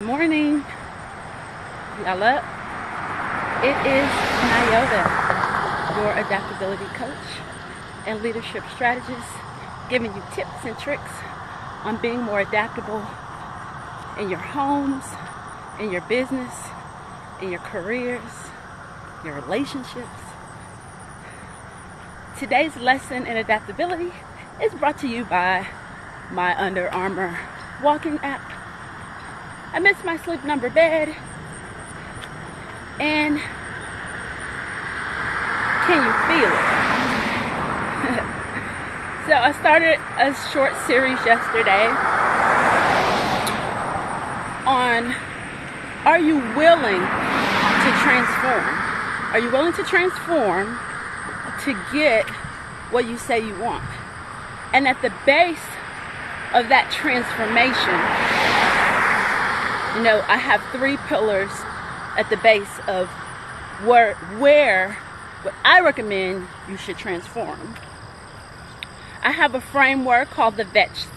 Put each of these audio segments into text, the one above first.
Good morning. Y'all up? It is Nyota, your adaptability coach and leadership strategist, giving you tips and tricks on being more adaptable in your homes, in your business, in your careers, your relationships. Today's lesson in adaptability is brought to you by my Under Armour walking app. I missed my sleep number bed, and can you feel it? So I started a short series yesterday on, are you willing to transform? Are you willing to transform to get what you say you want? And at the base of that transformation, I have 3 pillars at the base of where what I recommend you should transform. I have a framework called the VET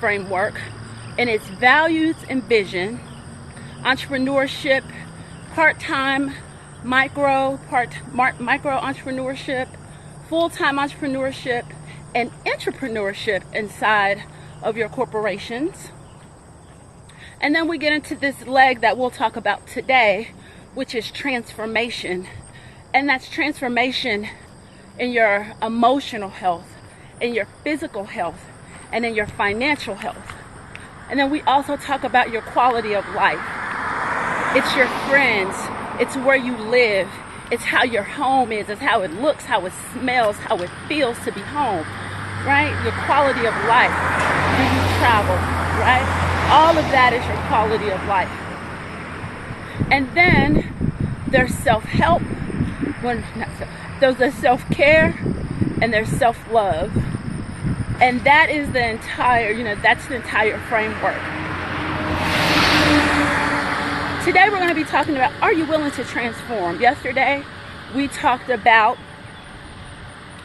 framework, and it's values and vision, entrepreneurship, part-time micro entrepreneurship, full-time entrepreneurship, and entrepreneurship inside of your corporations. And then we get into this leg that we'll talk about today, which is transformation. And that's transformation in your emotional health, in your physical health, and in your financial health. And then we also talk about your quality of life. It's your friends, it's where you live, it's how your home is, it's how it looks, how it smells, how it feels to be home, right? Your quality of life. Do you travel, right? All of that is your quality of life. And then there's self-help, there's self-care, and there's self-love. And that is the entire, that's the entire framework. Today we're going to be talking about, are you willing to transform? Yesterday we talked about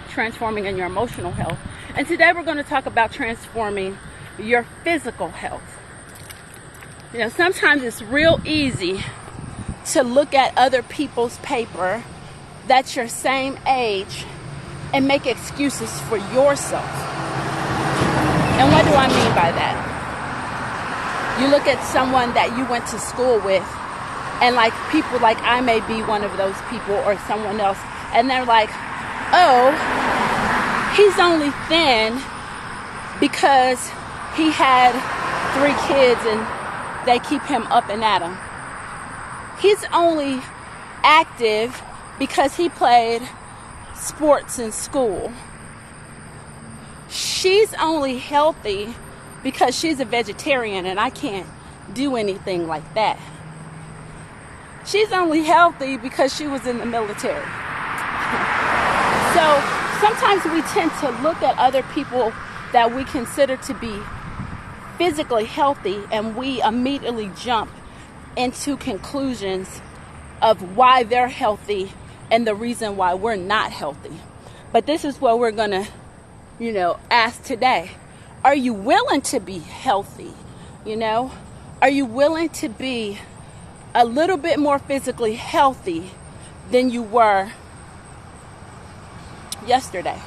transforming in your emotional health. And today we're going to talk about transforming your physical health. Sometimes it's real easy to look at other people's paper that's your same age and make excuses for yourself. And what do I mean by that? You look at someone that you went to school with, and people like I may be one of those people or someone else, and they're like, oh, he's only thin because he had 3 kids and they keep him up and at him. He's only active because he played sports in school. She's only healthy because she's a vegetarian and I can't do anything like that. She's only healthy because she was in the military. So sometimes we tend to look at other people that we consider to be physically healthy, and we immediately jump into conclusions of why they're healthy and the reason why we're not healthy. But this is what we're gonna, ask today. Are you willing to be healthy? Are you willing to be a little bit more physically healthy than you were yesterday?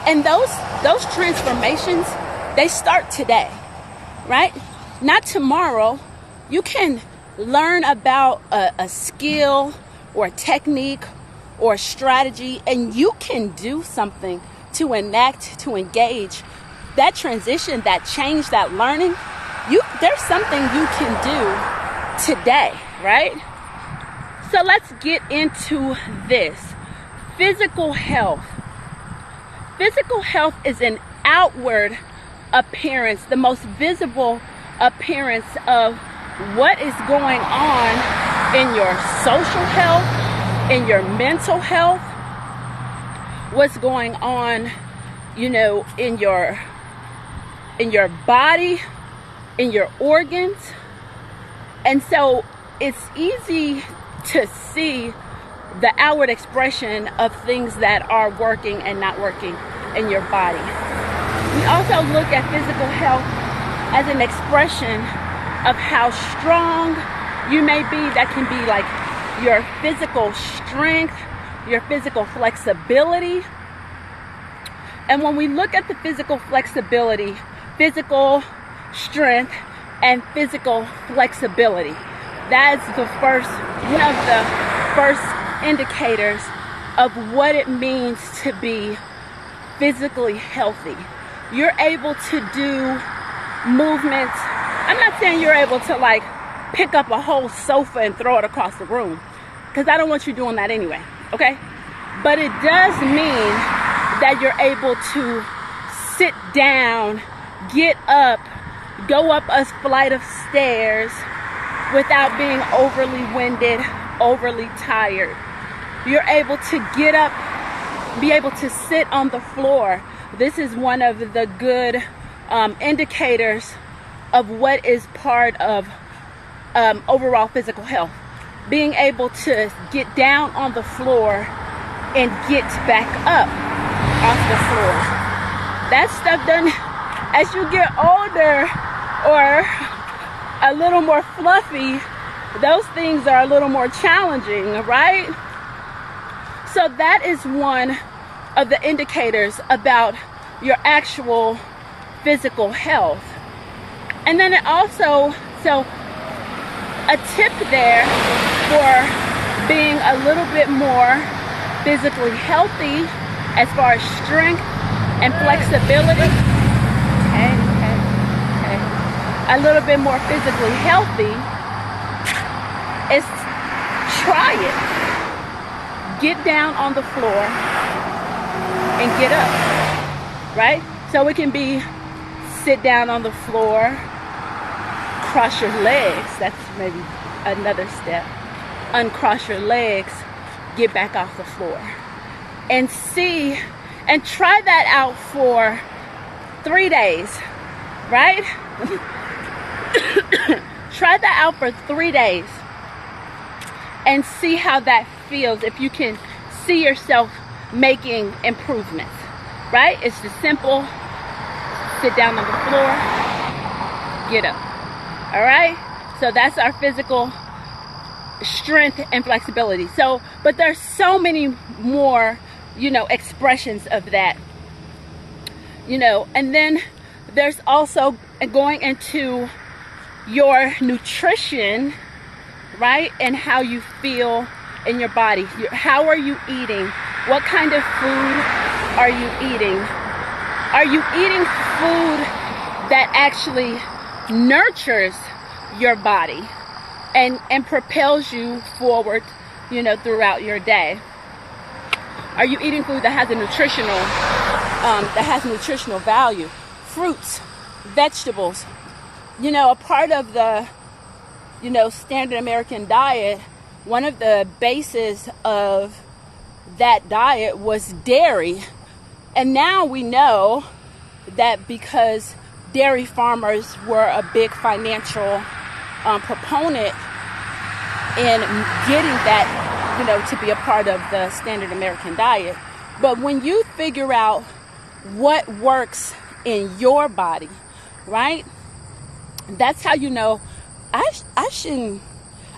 And those transformations, they start today, right? Not tomorrow. You can learn about a skill or a technique or a strategy, and you can do something to enact, to engage that transition, that change, that learning. There's something you can do today, right? So let's get into this. Physical health. Physical health is an outward appearance, the most visible appearance of what is going on in your social health, in your mental health, what's going on, in your body, in your organs. And so it's easy to see the outward expression of things that are working and not working in your body. We also look at physical health as an expression of how strong you may be. That can be like your physical strength, your physical flexibility. And when we look at the physical flexibility, physical strength, and physical flexibility, that's one of the first indicators of what it means to be physically healthy. You're able to do movements. I'm not saying you're able to like pick up a whole sofa and throw it across the room, because I don't want you doing that anyway, okay? But it does mean that you're able to sit down, get up, go up a flight of stairs without being overly winded, overly tired. You're able to get up, be able to sit on the floor. This is one of the good indicators of what is part of overall physical health. Being able to get down on the floor and get back up off the floor. That stuff doesn't, as you get older or a little more fluffy, those things are a little more challenging, right? So that is one of the indicators about your actual physical health. And then it also, so a tip there for being a little bit more physically healthy as far as strength and flexibility. Okay. A little bit more physically healthy is try it. Get down on the floor and get up, right? So it can be sit down on the floor, cross your legs. That's maybe another step. Uncross your legs, get back off the floor. And see, and try that out for 3 days, right? Try that out for 3 days and see how that feels, if you can see yourself making improvements, right? It's just simple. Sit down on the floor, get up. All right? So that's our physical strength and flexibility. So, but there's so many more, expressions of that, and then there's also going into your nutrition, right? And how you feel in your body. How are you eating? What kind of food are you eating? Are you eating food that actually nurtures your body and propels you forward, throughout your day? Are you eating food that has nutritional value? Fruits, vegetables. A part of the, standard American diet, one of the bases of that diet was dairy. And now we know that because dairy farmers were a big financial proponent in getting that, to be a part of the standard American diet. But when you figure out what works in your body, right? That's how I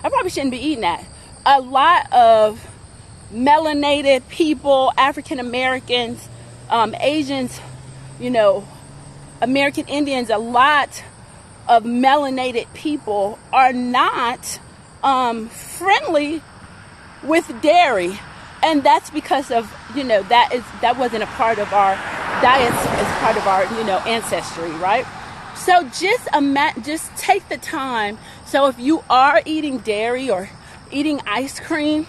probably shouldn't be eating that. A lot of melanated people, African Americans, Asians, American Indians, a lot of melanated people are not friendly with dairy, and that's because of that wasn't a part of our diets as part of our ancestry, right? So just take the time. So if you are eating dairy or eating ice cream,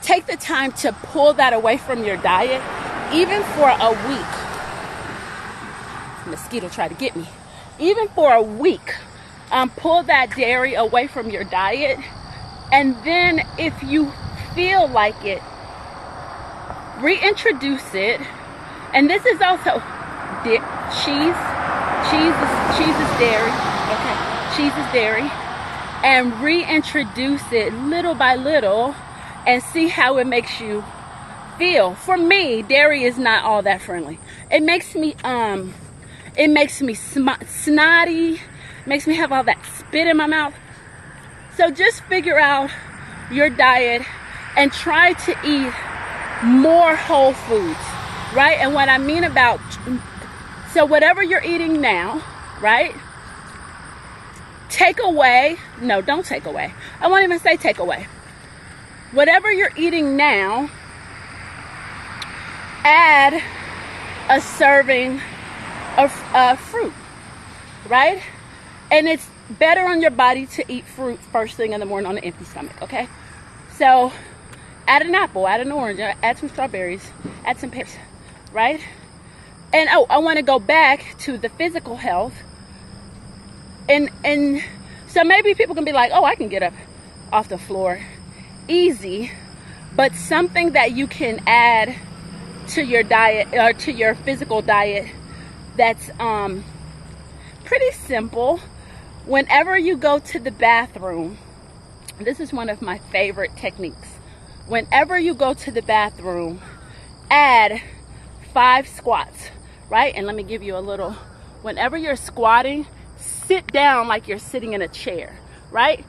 take the time to pull that away from your diet, even for a week. Mosquito tried to get me. Even for a week, pull that dairy away from your diet. And then if you feel like it, reintroduce it. And this is also cheese. Cheese is dairy. Okay. Cheese is dairy. And reintroduce it little by little and see how it makes you feel. For me, dairy is not all that friendly. It makes me It makes me snotty, makes me have all that spit in my mouth. So just figure out your diet and try to eat more whole foods, right? And what I mean about, so whatever you're eating now, right? Take away, no, don't take away. I won't even say take away. Whatever you're eating now, add a serving of fruit, right? And it's better on your body to eat fruit first thing in the morning on an empty stomach, okay? So add an apple, add an orange, add some strawberries, add some pears, right? And I want to go back to the physical health. And so maybe people can be like, oh, I can get up off the floor easy, but something that you can add to your diet or to your physical diet that's pretty simple. Whenever you go to the bathroom, this is one of my favorite techniques. Whenever you go to the bathroom, add 5 squats, right? And let me give you a little, whenever you're squatting, sit down like you're sitting in a chair, right?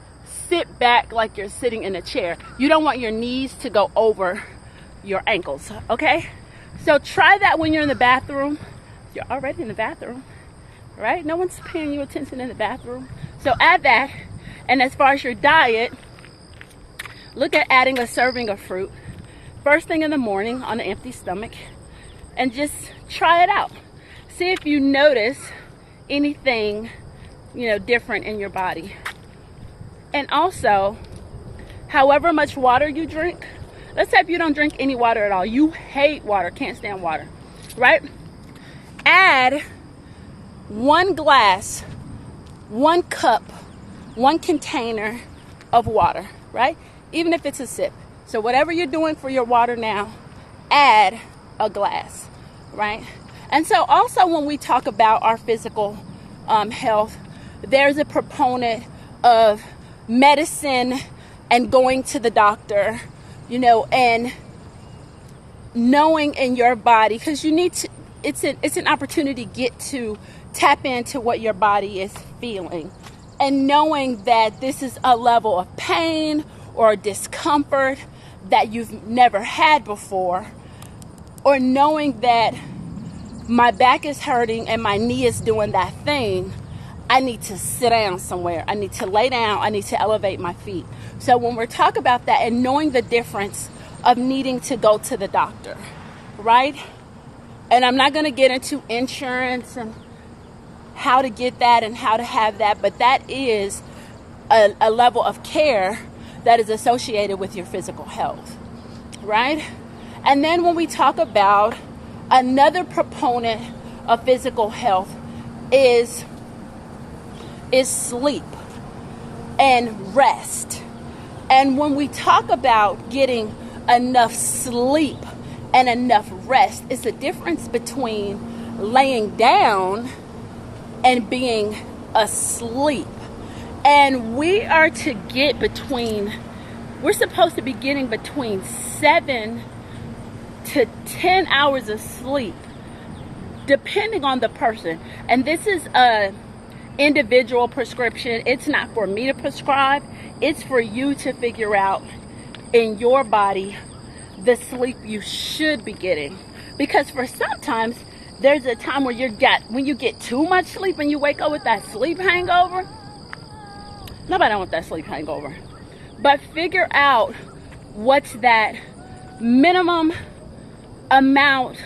Sit back like you're sitting in a chair. You don't want your knees to go over your ankles, okay? So try that when you're in the bathroom. You're already in the bathroom, right? No one's paying you attention in the bathroom. So add that. And as far as your diet, look at adding a serving of fruit first thing in the morning on an empty stomach, and just try it out. See if you notice anything, different in your body. And also, however much water you drink, let's say if you don't drink any water at all, you hate water, can't stand water, right? Add 1 glass, 1 cup, 1 container of water, right? Even if it's a sip. So whatever you're doing for your water now, add a glass, right? And so also when we talk about our physical health, there's a proponent of medicine and going to the doctor, and knowing in your body, because you need to, it's an opportunity to get to tap into what your body is feeling, and knowing that this is a level of pain or discomfort that you've never had before, or knowing that my back is hurting and my knee is doing that thing. I need to sit down somewhere. I need to lay down. I need to elevate my feet. So when we're talking about that and knowing the difference of needing to go to the doctor, right? And I'm not going to get into insurance and how to get that and how to have that, but that is a level of care that is associated with your physical health, right? And then when we talk about another proponent of physical health is sleep and rest. And when we talk about getting enough sleep and enough rest, it's the difference between laying down and being asleep. And we are to get we're supposed to be getting between 7 to 10 hours of sleep, depending on the person. And this is a individual prescription. It's not for me to prescribe. It's for you to figure out in your body the sleep you should be getting. Because for sometimes there's a time where when you get too much sleep and you wake up with that sleep hangover. Nobody wants that sleep hangover. But figure out what's that minimum amount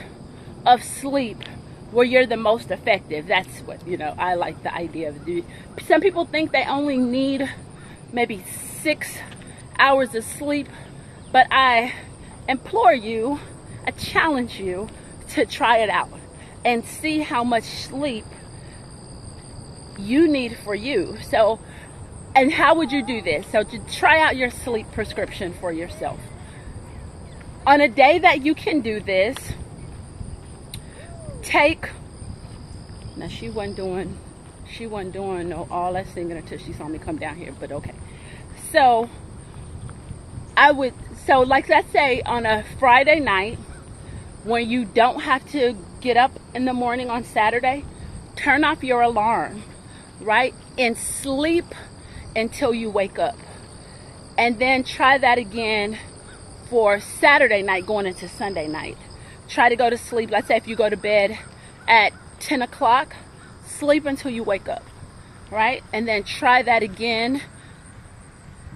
of sleep where you're the most effective. That's what, I like the idea of doing. Some people think they only need maybe 6 hours of sleep, but I implore you, I challenge you to try it out and see how much sleep you need for you. So, and how would you do this? So to try out your sleep prescription for yourself. On a day that you can do this, now she wasn't doing all that singing until she saw me come down here, but okay. So like let's say on a Friday night when you don't have to get up in the morning on Saturday, turn off your alarm, right? And sleep until you wake up. And then try that again for Saturday night going into Sunday night. Try to go to sleep. Let's say if you go to bed at 10 o'clock, sleep until you wake up, right? And then try that again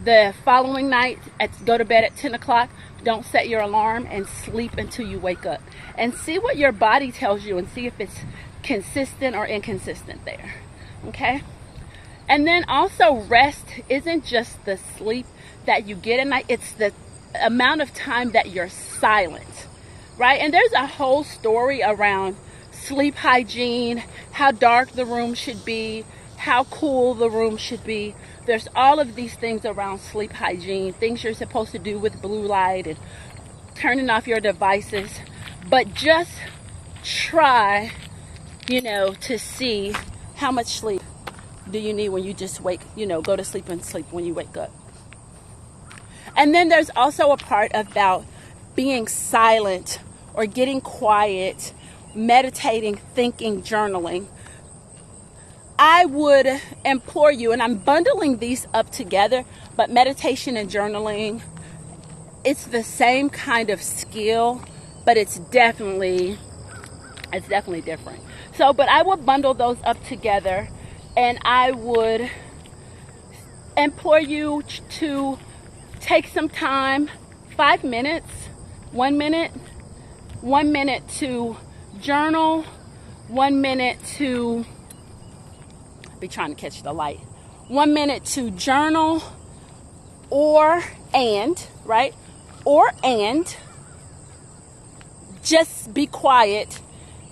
the following night. Go to bed at 10 o'clock. Don't set your alarm and sleep until you wake up. And see what your body tells you and see if it's consistent or inconsistent there, okay? And then also rest isn't just the sleep that you get at night, it's the amount of time that you're silent, right? And there's a whole story around sleep hygiene, how dark the room should be, how cool the room should be. There's all of these things around sleep hygiene, things you're supposed to do with blue light and turning off your devices. But just try, to see how much sleep do you need when you just wake, go to sleep and sleep when you wake up. And then there's also a part about being silent or getting quiet, meditating, thinking, journaling. I would implore you, and I'm bundling these up together, but meditation and journaling, it's the same kind of skill, but it's definitely different. So, but I would bundle those up together, and I would implore you to take some time, 5 minutes, 1 minute, 1 minute to journal, 1 minute to be trying to catch the light, 1 minute to journal, and just be quiet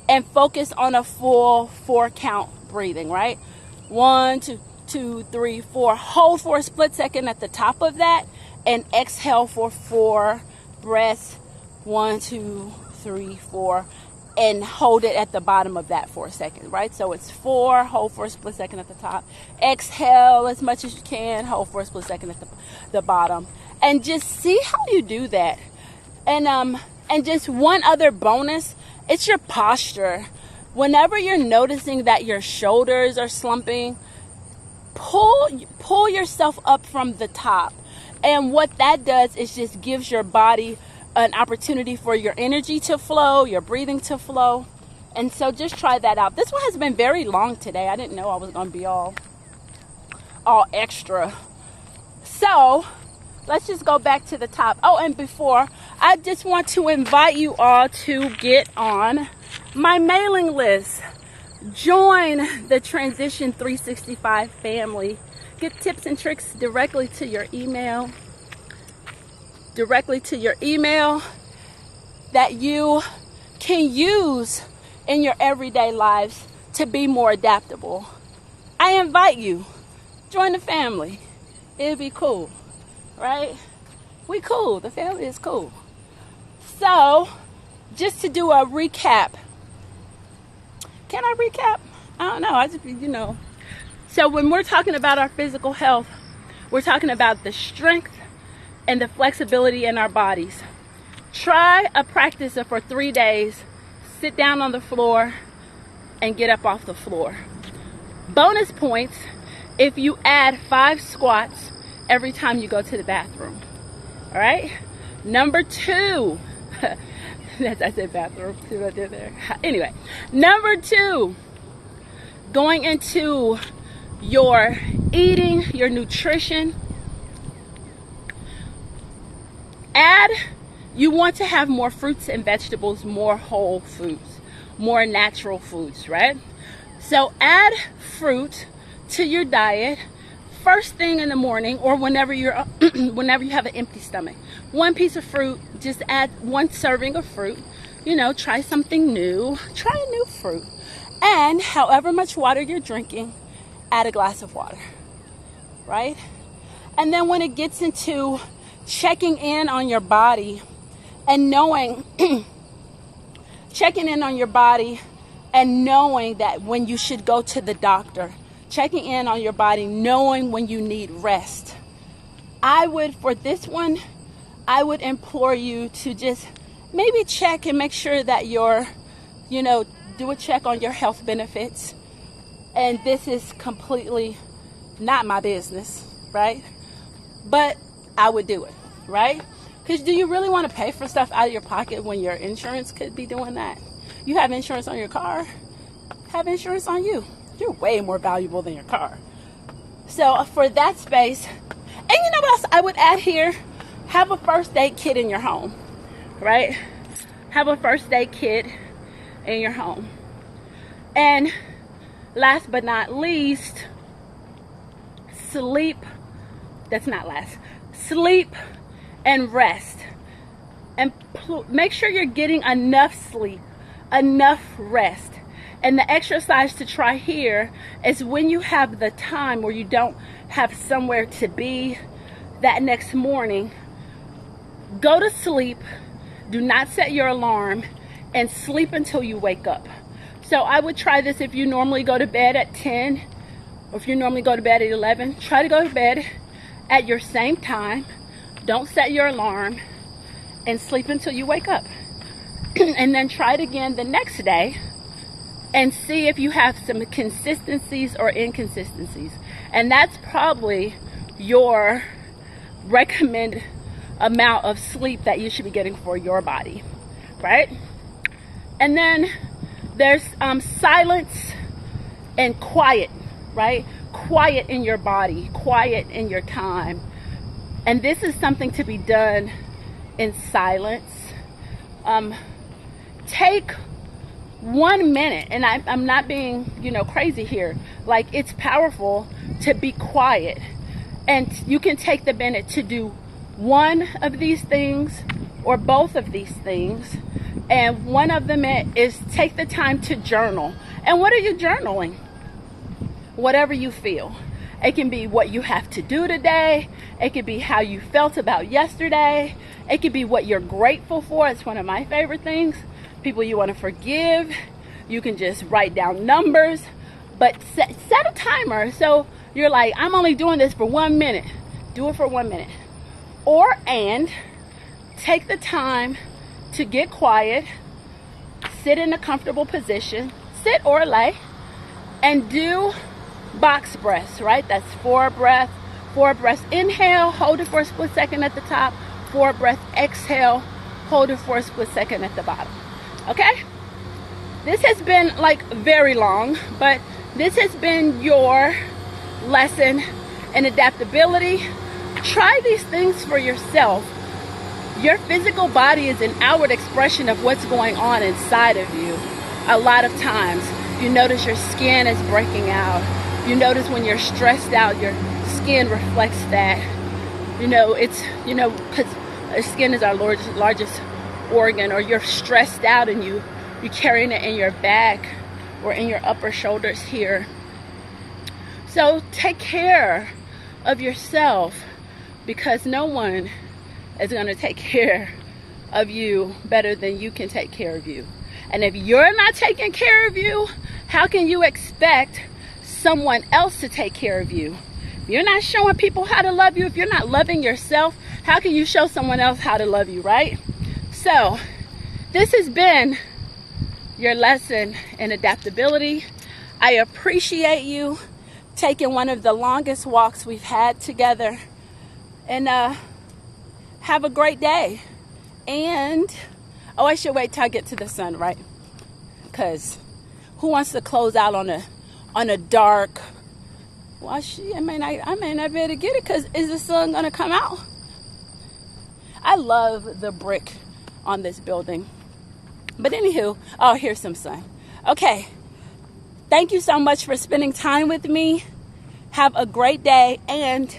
and focus on a full 4 count breathing, right? 1, 2, 3, 4. Hold for a split second at the top of that and exhale for 4 breaths. 1, 2, 3, 4. And hold it at the bottom of that for a second, right? So it's 4, hold for a split second at the top. Exhale as much as you can, hold for a split second at the bottom. And just see how you do that. And just one other bonus, it's your posture. Whenever you're noticing that your shoulders are slumping, pull yourself up from the top. And what that does is just gives your body an opportunity for your energy to flow, your breathing to flow. And so just try that out. This one has been very long today. I didn't know I was going to be all extra. So let's just go back to the top. Oh, and before, I just want to invite you all to get on my mailing list. Join the Transition 365 family. Get tips and tricks directly to your email. That you can use in your everyday lives to be more adaptable. I invite you, join the family. It'll be cool, right? We cool, the family is cool. So, just to do a recap. Can I recap? I don't know, So when we're talking about our physical health, we're talking about the strength and the flexibility in our bodies. Try a practice for 3 days. Sit down on the floor and get up off the floor. Bonus points if you add 5 squats every time you go to the bathroom. All right? Number 2. I said bathroom. See what I did there? Anyway, number 2. Going into your eating, your nutrition. You want to have more fruits and vegetables, more whole foods, more natural foods, right? So add fruit to your diet first thing in the morning, or whenever you have an empty stomach. 1 piece of fruit, just add 1 serving of fruit. Try something new. Try a new fruit. And however much water you're drinking, add a glass of water, right? And then when it gets into checking in on your body and knowing, checking in on your body and knowing that when you should go to the doctor, checking in on your body, knowing when you need rest. For this one, I would implore you to just maybe check and make sure that do a check on your health benefits. And this is completely not my business, right? But I would do it, right? Because do you really want to pay for stuff out of your pocket when your insurance could be doing that? You have insurance on your car, have insurance on you. You're way more valuable than your car. So for that space, and you know what else I would add here? Have a first aid kit in your home, right? Have a first aid kit in your home. And last but not least, sleep. That's not last. Sleep and rest. And make sure you're getting enough sleep, enough rest. And the exercise to try here is when you have the time where you don't have somewhere to be that next morning, go to sleep, do not set your alarm, and sleep until you wake up. So I would try this if you normally go to bed at 10, or if you normally go to bed at 11, try to go to bed at your same time. Don't set your alarm, and sleep until you wake up. And then try it again the next day and see if you have some consistencies or inconsistencies. And that's probably your recommended amount of sleep that you should be getting for your body, right? And then there's silence and quiet, right? Quiet in your body, quiet in your time. And this is something to be done in silence. Take 1 minute, and I'm not being, crazy here. Like, it's powerful to be quiet. And you can take the minute to do one of these things or both of these things. And one of them is take the time to journal. And what are you journaling? Whatever you feel. It can be what you have to do today. It could be how you felt about yesterday. It could be what you're grateful for. It's one of my favorite things. People you want to forgive. You can just write down numbers. But set a timer. So you're like, I'm only doing this for 1 minute. Do it for 1 minute. And take the time to get quiet. Sit in a comfortable position. Sit or lay. And do box breaths, right? That's 4 breaths. 4 breaths. Inhale, hold it for a split second at the top. 4 breaths. Exhale, hold it for a split second at the bottom. Okay? This has been very long, but this has been your lesson in adaptability. Try these things for yourself. Your physical body is an outward expression of what's going on inside of you. A lot of times, you notice your skin is breaking out. You notice when you're stressed out, your skin reflects that. Because our skin is our largest organ, or you're stressed out and you're carrying it in your back or in your upper shoulders here. So take care of yourself, because no one is going to take care of you better than you can take care of you. And if you're not taking care of you, how can you expect someone else to take care of you? If you're not showing people how to love you, if you're not loving yourself, how can you show someone else how to love you, right? So this has been your lesson in adaptability. I appreciate you taking one of the longest walks we've had together. And have a great day. And I should wait till I get to the sun, right? Because who wants to close out on a dark? Well, I may not be able to get it, because is the sun gonna come out? I love the brick on this building. But anywho, here's some sun. Okay. Thank you so much for spending time with me. Have a great day, and